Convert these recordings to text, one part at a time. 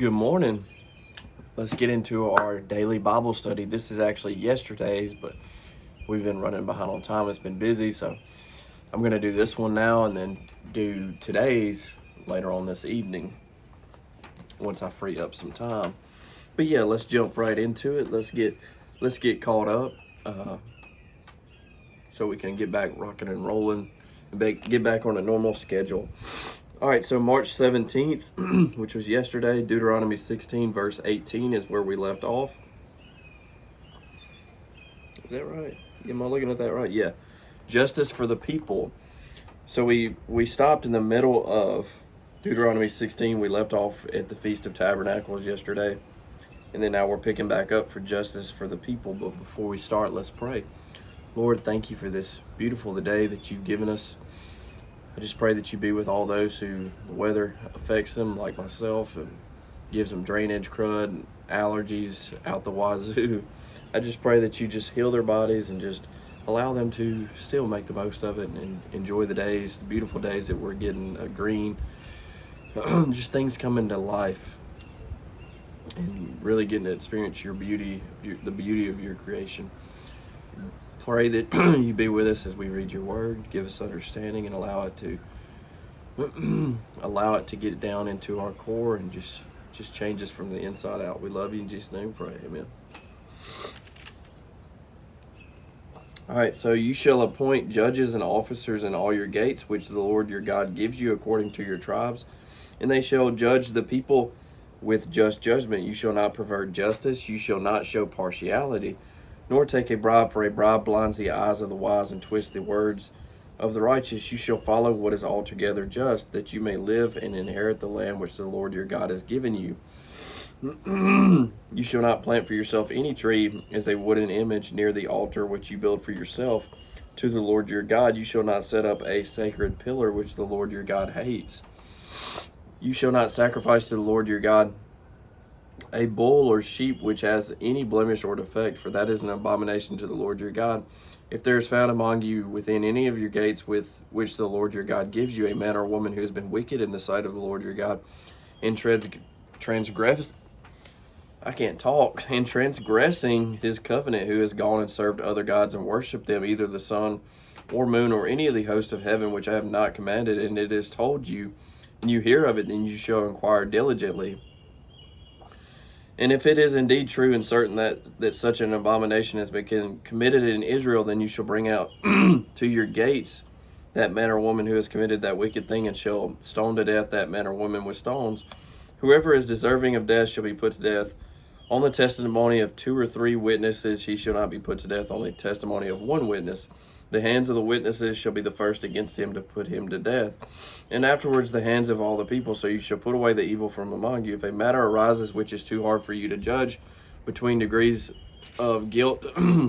Good morning. Let's get into our daily Bible study. This is actually yesterday's, but we've been running behind on time. It's been busy, so I'm going to do this one now and then do today's later on this evening once I free up some time. But yeah, let's jump right into it. Let's get caught up so we can get back rocking and rolling and get back on a normal schedule. All right, so March 17th, which was yesterday, Deuteronomy 16, verse 18 is where we left off. Is that right? Am I looking at that right? Yeah. Justice for the people. So we stopped in the middle of Deuteronomy 16. We left off at the Feast of Tabernacles yesterday. And then now we're picking back up for justice for the people. But before we start, let's pray. Lord, thank you for this beautiful day that you've given us. I just pray that you be with all those who the weather affects them, like myself, and gives them drainage crud, allergies out the wazoo. I just pray that you just heal their bodies and just allow them to still make the most of it and enjoy the days, the beautiful days that we're getting green. Just things coming to life and really getting to experience your beauty, the beauty of your creation. Pray that you be with us as we read your word, give us understanding, and allow it to get down into our core and just change us from the inside out. We love you in Jesus' name. Pray, amen. All right, so you shall appoint judges and officers in all your gates, which the Lord your God gives you according to your tribes, and they shall judge the people with just judgment. You shall not pervert justice. You shall not show partiality, nor take a bribe, for a bribe blinds the eyes of the wise and twists the words of the righteous. You shall follow what is altogether just, that you may live and inherit the land which the Lord your God has given you. You shall not plant for yourself any tree as a wooden image near the altar which you build for yourself to the Lord your God. You shall not set up a sacred pillar which the Lord your God hates. You shall not sacrifice to the Lord your God a bull or sheep which has any blemish or defect, for that is an abomination to the Lord your God. If there is found among you within any of your gates with which the Lord your God gives you a man or woman who has been wicked in the sight of the Lord your God, and transgressing his covenant, who has gone and served other gods and worshipped them, either the sun or moon or any of the host of heaven, which I have not commanded, and it is told you, and you hear of it, then you shall inquire diligently. And if it is indeed true and certain that such an abomination has been committed in Israel, then you shall bring out to your gates that man or woman who has committed that wicked thing, and shall stone to death that man or woman with stones. Whoever is deserving of death shall be put to death. On the testimony of 2 or 3 witnesses, he shall not be put to death on the testimony of 1 witness. The hands of the witnesses shall be the first against him to put him to death, and afterwards the hands of all the people. So you shall put away the evil from among you. If a matter arises which is too hard for you to judge between degrees of guilt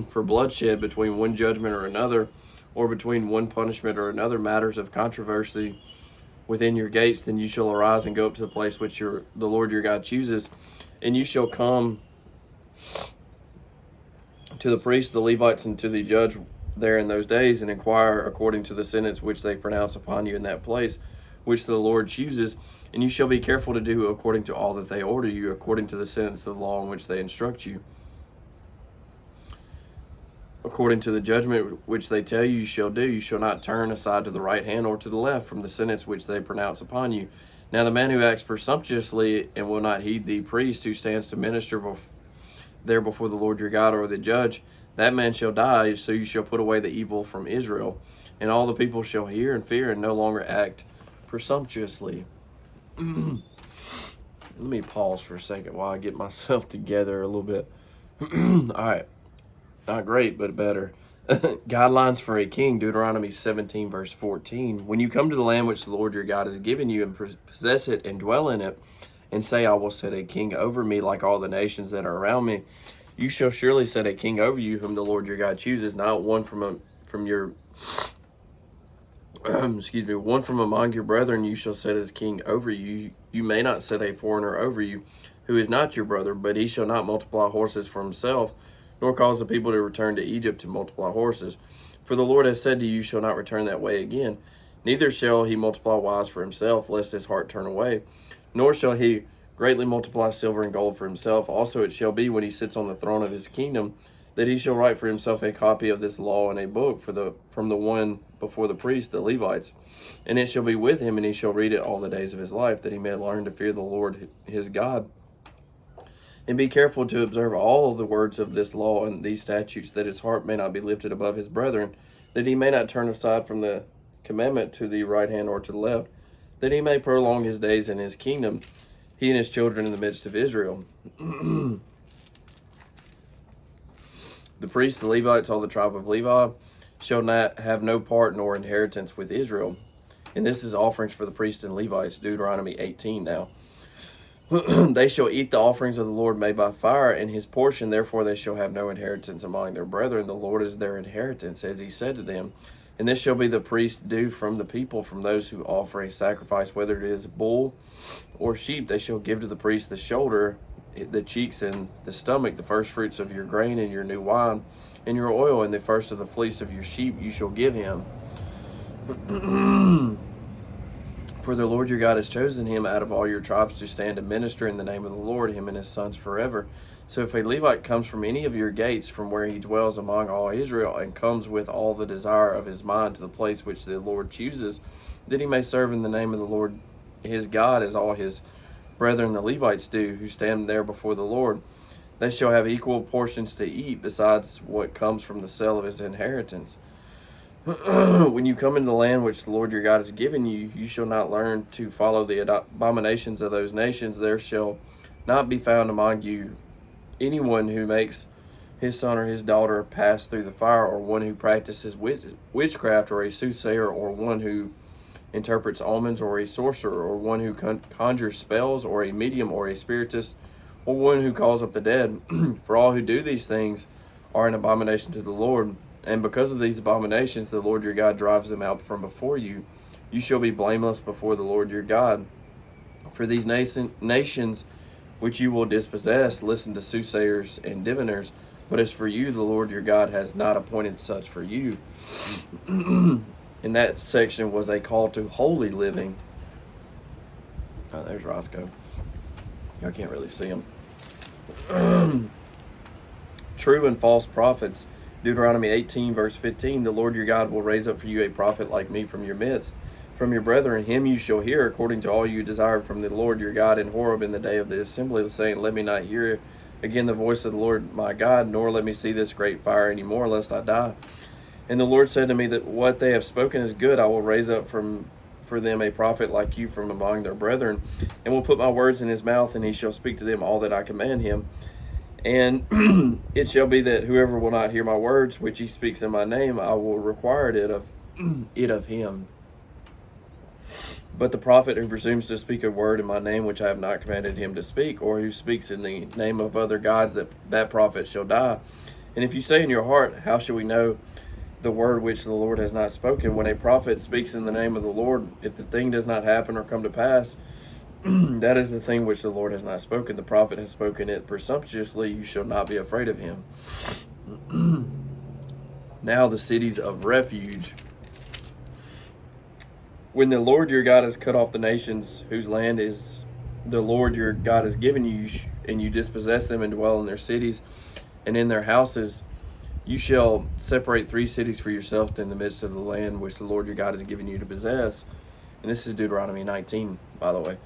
for bloodshed, between one judgment or another, or between one punishment or another, matters of controversy within your gates, then you shall arise and go up to the place which the Lord your God chooses, and you shall come to the priests, the Levites, and to the judge there in those days, and inquire according to the sentence which they pronounce upon you in that place which the Lord chooses. And you shall be careful to do according to all that they order you, according to the sentence of the law in which they instruct you. According to the judgment which they tell you, you shall do. You shall not turn aside to the right hand or to the left from the sentence which they pronounce upon you. Now the man who acts presumptuously and will not heed the priest who stands to minister there before the Lord your God, or the judge, that man shall die. So you shall put away the evil from Israel, and all the people shall hear and fear and no longer act presumptuously. Let me pause for a second while I get myself together a little bit. All right. Not great, but better. Guidelines for a king, Deuteronomy 17, verse 14. When you come to the land which the Lord your God has given you, and possess it and dwell in it, and say, I will set a king over me like all the nations that are around me, you shall surely set a king over you whom the Lord your God chooses, not one from your one from among your brethren you shall set as king over you. You may not set a foreigner over you who is not your brother, but he shall not multiply horses for himself, nor cause the people to return to Egypt to multiply horses. For the Lord has said to you, you shall not return that way again. Neither shall he multiply wives for himself, lest his heart turn away. Nor shall he greatly multiply silver and gold for himself. Also it shall be, when he sits on the throne of his kingdom, that he shall write for himself a copy of this law in a book from the one before the priests, the Levites. And it shall be with him, and he shall read it all the days of his life, that he may learn to fear the Lord his God, and be careful to observe all the words of this law and these statutes, that his heart may not be lifted above his brethren, that he may not turn aside from the commandment to the right hand or to the left, that he may prolong his days in his kingdom, he and his children in the midst of Israel. The priests, the Levites, all the tribe of Levi, shall not have no part nor inheritance with Israel. And this is offerings for the priests and Levites, Deuteronomy 18 now. They shall eat the offerings of the Lord made by fire, and his portion, therefore they shall have no inheritance among their brethren. The Lord is their inheritance, as he said to them. And this shall be the priest's due from the people, from those who offer a sacrifice, whether it is bull or sheep. They shall give to the priest the shoulder, the cheeks, and the stomach, the first fruits of your grain and your new wine, and your oil, and the first of the fleece of your sheep you shall give him. For the Lord your God has chosen him out of all your tribes to stand and minister in the name of the Lord, him and his sons forever. So if a Levite comes from any of your gates, from where he dwells among all Israel, and comes with all the desire of his mind to the place which the Lord chooses, that he may serve in the name of the Lord his God, as all his brethren the Levites do, who stand there before the Lord, they shall have equal portions to eat, besides what comes from the sale of his inheritance. When you come into the land which the Lord your God has given you, you shall not learn to follow the abominations of those nations. There shall not be found among you anyone who makes his son or his daughter pass through the fire, or one who practices witchcraft, or a soothsayer, or one who interprets omens, or a sorcerer, or one who conjures spells, or a medium, or a spiritist, or one who calls up the dead. For all who do these things are an abomination to the Lord. And because of these abominations, the Lord your God drives them out from before you. You shall be blameless before the Lord your God. For these nations which you will dispossess listen to soothsayers and diviners, but as for you, the Lord your God has not appointed such for you. In that section was a call to holy living. Oh, there's Roscoe. I can't really see him. True and false prophets. Deuteronomy 18, verse 15, the Lord your God will raise up for you a prophet like me from your midst. From your brethren, him you shall hear, according to all you desired from the Lord your God in Horeb in the day of the assembly, saying, let me not hear again the voice of the Lord my God, nor let me see this great fire any more, lest I die. And the Lord said to me, that what they have spoken is good. I will raise up for them a prophet like you from among their brethren, and will put my words in his mouth, and he shall speak to them all that I command him. And it shall be that whoever will not hear my words, which he speaks in my name, I will require it of him. But the prophet who presumes to speak a word in my name, which I have not commanded him to speak, or who speaks in the name of other gods, that prophet shall die. And if you say in your heart, how shall we know the word which the Lord has not spoken? When a prophet speaks in the name of the Lord, if the thing does not happen or come to pass, that is the thing which the Lord has not spoken. The prophet has spoken it presumptuously. You shall not be afraid of him. Now the cities of refuge. When the Lord your God has cut off the nations whose land is the Lord your God has given you, and you dispossess them and dwell in their cities and in their houses, you shall separate 3 cities for yourself in the midst of the land which the Lord your God has given you to possess. And this is Deuteronomy 19, by the way.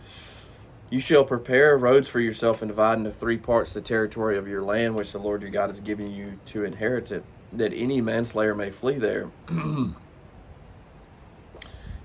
You shall prepare roads for yourself and divide into 3 parts the territory of your land which the Lord your God has given you to inherit it, that any manslayer may flee there.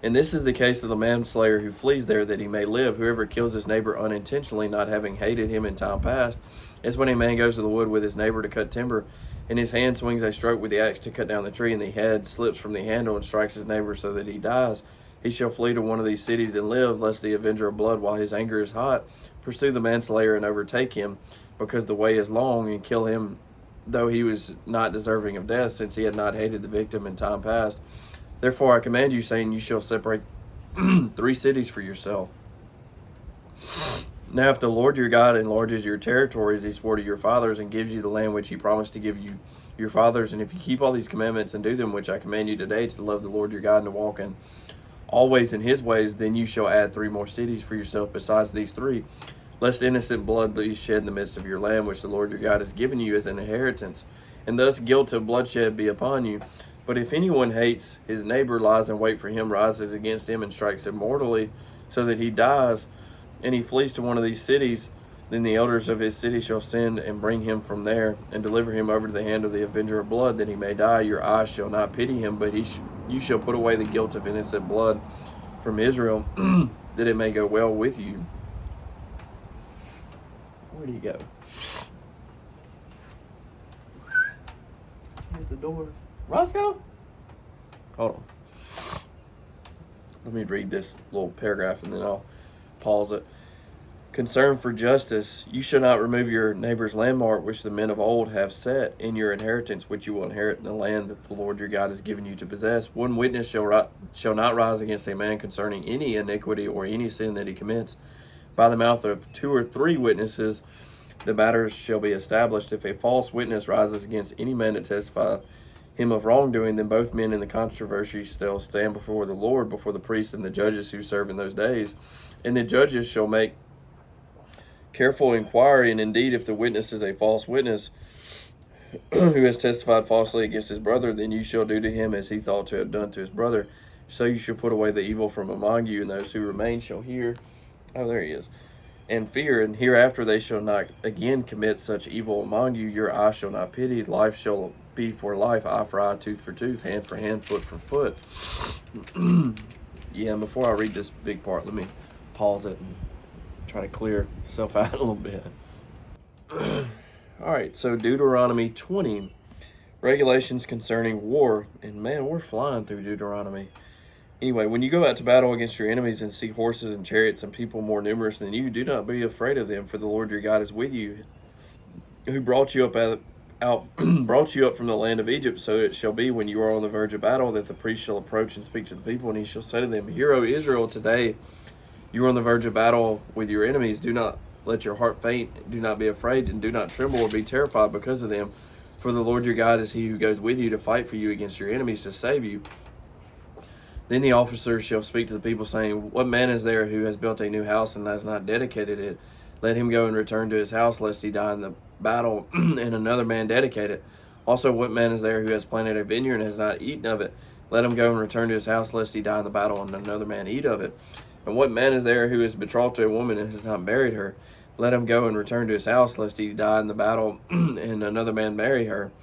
And this is the case of the manslayer who flees there, that he may live. Whoever kills his neighbor unintentionally, not having hated him in time past, is when a man goes to the wood with his neighbor to cut timber, and his hand swings a stroke with the axe to cut down the tree, and the head slips from the handle and strikes his neighbor so that he dies. He shall flee to one of these cities and live, lest the avenger of blood, while his anger is hot, pursue the manslayer and overtake him, because the way is long, and kill him, though he was not deserving of death, since he had not hated the victim in time past. Therefore I command you, saying, you shall separate 3 cities for yourself. Now if the Lord your God enlarges your territories, he swore to your fathers, and gives you the land which he promised to give you your fathers, and if you keep all these commandments and do them, which I command you today, to love the Lord your God and to walk in always in his ways, then you shall add 3 more cities for yourself besides these 3, lest innocent blood be shed in the midst of your land, which the Lord your God has given you as an inheritance, and thus guilt of bloodshed be upon you. But if anyone hates his neighbor, lies in wait for him, rises against him, and strikes him mortally, so that he dies, and he flees to one of these cities, then the elders of his city shall send and bring him from there, and deliver him over to the hand of the avenger of blood, that he may die. Your eyes shall not pity him, but you shall put away the guilt of innocent blood from Israel, that it may go well with you. Where do you go? At the door. Roscoe? Hold on. Let me read this little paragraph and then I'll pause it. Concern for justice. You shall not remove your neighbor's landmark, which the men of old have set in your inheritance, which you will inherit in the land that the Lord your God has given you to possess. One witness shall not rise against a man concerning any iniquity or any sin that he commits. By the mouth of 2 or 3 witnesses, the matters shall be established. If a false witness rises against any man to testify him of wrongdoing, then both men in the controversy shall stand before the Lord, before the priests and the judges who serve in those days. And the judges shall make careful inquiry, and indeed, if the witness is a false witness who has testified falsely against his brother, then you shall do to him as he thought to have done to his brother. So you shall put away the evil from among you, and those who remain shall hear. Oh, there he is. And fear, and hereafter they shall not again commit such evil among you. Your eye shall not pity. Life shall be for life, eye for eye, tooth for tooth, hand for hand, foot for foot. Yeah, and before I read this big part, let me pause it and try to clear myself out a little bit. All right, so Deuteronomy 20, regulations concerning war. And man, we're flying through Deuteronomy. Anyway, when you go out to battle against your enemies and see horses and chariots and people more numerous than you, do not be afraid of them, for the Lord your God is with you, who brought you up brought you up from the land of Egypt. So it shall be, when you are on the verge of battle, that the priest shall approach and speak to the people, and he shall say to them, Hear, O Israel, today you are on the verge of battle with your enemies. Do not let your heart faint. Do not be afraid, and do not tremble or be terrified because of them. For the Lord your God is he who goes with you to fight for you against your enemies, to save you. Then the officers shall speak to the people, saying, What man is there who has built a new house and has not dedicated it? Let him go and return to his house, lest he die in the battle, and another man dedicate it. Also, what man is there who has planted a vineyard and has not eaten of it? Let him go and return to his house, lest he die in the battle, and another man eat of it. And what man is there who is betrothed to a woman and has not married her? Let him go and return to his house, lest he die in the battle, and another man marry her.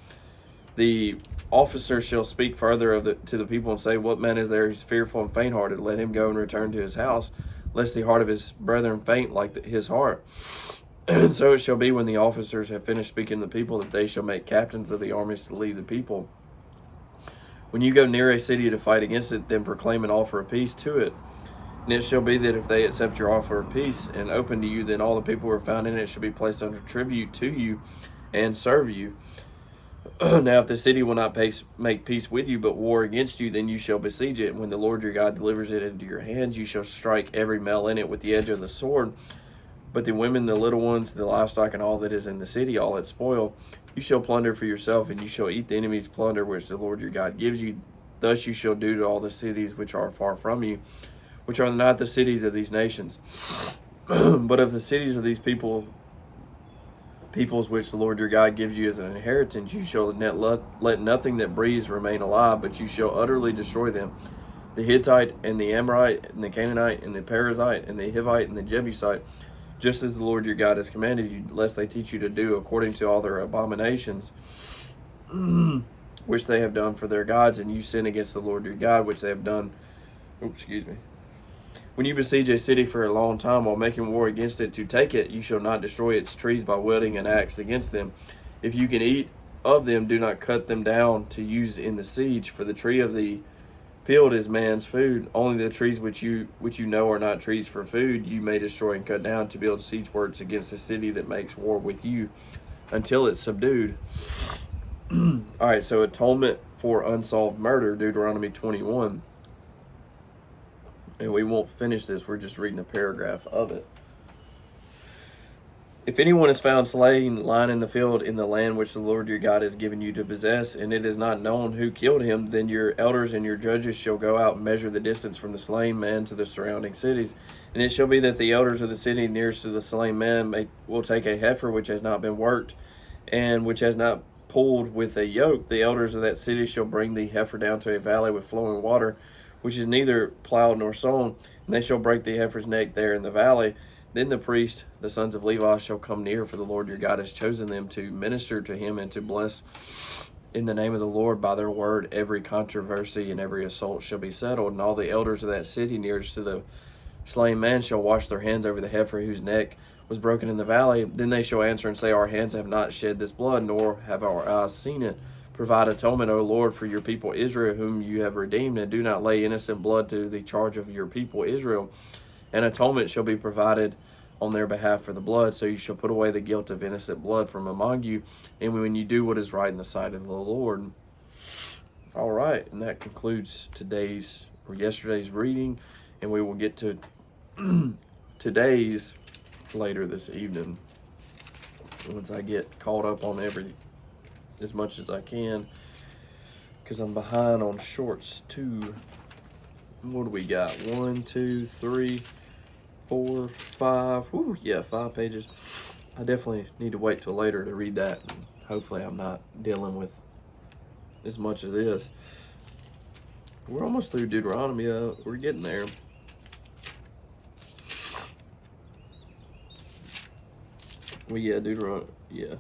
The officer shall speak further to the people and say, What man is there who is fearful and faint-hearted? Let him go and return to his house, lest the heart of his brethren faint like his heart. And so it shall be, when the officers have finished speaking to the people, that they shall make captains of the armies to lead the people. When you go near a city to fight against it, then proclaim an offer of peace to it. And it shall be that if they accept your offer of peace and open to you, then all the people who are found in it shall be placed under tribute to you and serve you. Now, if the city will not make peace with you, but war against you, then you shall besiege it. And when the Lord your God delivers it into your hands, you shall strike every male in it with the edge of the sword. But the women, the little ones, the livestock, and all that is in the city, all its spoil, you shall plunder for yourself, and you shall eat the enemy's plunder which the Lord your God gives you. Thus you shall do to all the cities which are far from you, which are not the cities of these nations, but of the cities of these peoples which the Lord your God gives you as an inheritance. You shall let nothing that breathes remain alive, but you shall utterly destroy them. The Hittite and the Amorite and the Canaanite and the Perizzite and the Hivite and the Jebusite, just as the Lord your God has commanded you, lest they teach you to do according to all their abominations which they have done for their gods, and you sin against the Lord your God, which they have done. When you besiege a city for a long time while making war against it to take it, you shall not destroy its trees by wielding an axe against them. If you can eat of them, do not cut them down to use in the siege, for the tree of the field is man's food. Only the trees which you know are not trees for food you may destroy and cut down to build siege works against the city that makes war with you until it's subdued. All right, so atonement for unsolved murder, Deuteronomy 21. And we won't finish this, we're just reading a paragraph of it. If anyone is found slain, lying in the field in the land which the Lord your God has given you to possess, and it is not known who killed him, then your elders and your judges shall go out and measure the distance from the slain man to the surrounding cities. And it shall be that the elders of the city nearest to the slain man will take a heifer which has not been worked, and which has not pulled with a yoke. The elders of that city shall bring the heifer down to a valley with flowing water, which is neither plowed nor sown, and they shall break the heifer's neck there in the valley. Then the priest, the sons of Levi, shall come near, for the Lord your God has chosen them to minister to him and to bless in the name of the Lord by their word. Every controversy and every assault shall be settled, and all the elders of that city nearest to the slain man shall wash their hands over the heifer whose neck was broken in the valley. Then they shall answer and say, our hands have not shed this blood, nor have our eyes seen it. Provide atonement, O Lord, for your people Israel, whom you have redeemed, and do not lay innocent blood to the charge of your people Israel. An atonement shall be provided on their behalf for the blood, so you shall put away the guilt of innocent blood from among you, and when you do what is right in the sight of the Lord. All right, and that concludes yesterday's reading, and we will get to today's later this evening once I get caught up on as much as I can, because I'm behind on shorts too. What do we got? 1, 2, 3, 4, 5. Woo, yeah, 5 pages. I definitely need to wait till later to read that. And hopefully I'm not dealing with as much of this. We're almost through Deuteronomy, though. We're getting there. Well, yeah, Deuteronomy, yeah.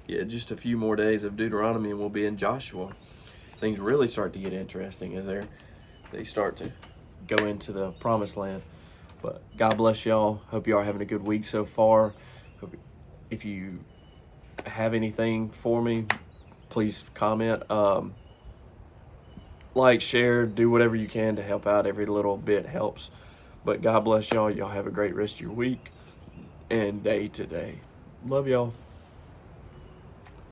Yeah, just a few more days of Deuteronomy and we'll be in Joshua. Things really start to get interesting as they start to go into the promised land. But God bless y'all. Hope y'all are having a good week so far. If you have anything for me, please comment, like, share, do whatever you can to help out. Every little bit helps. But God bless y'all. Y'all have a great rest of your week and day today. Love y'all.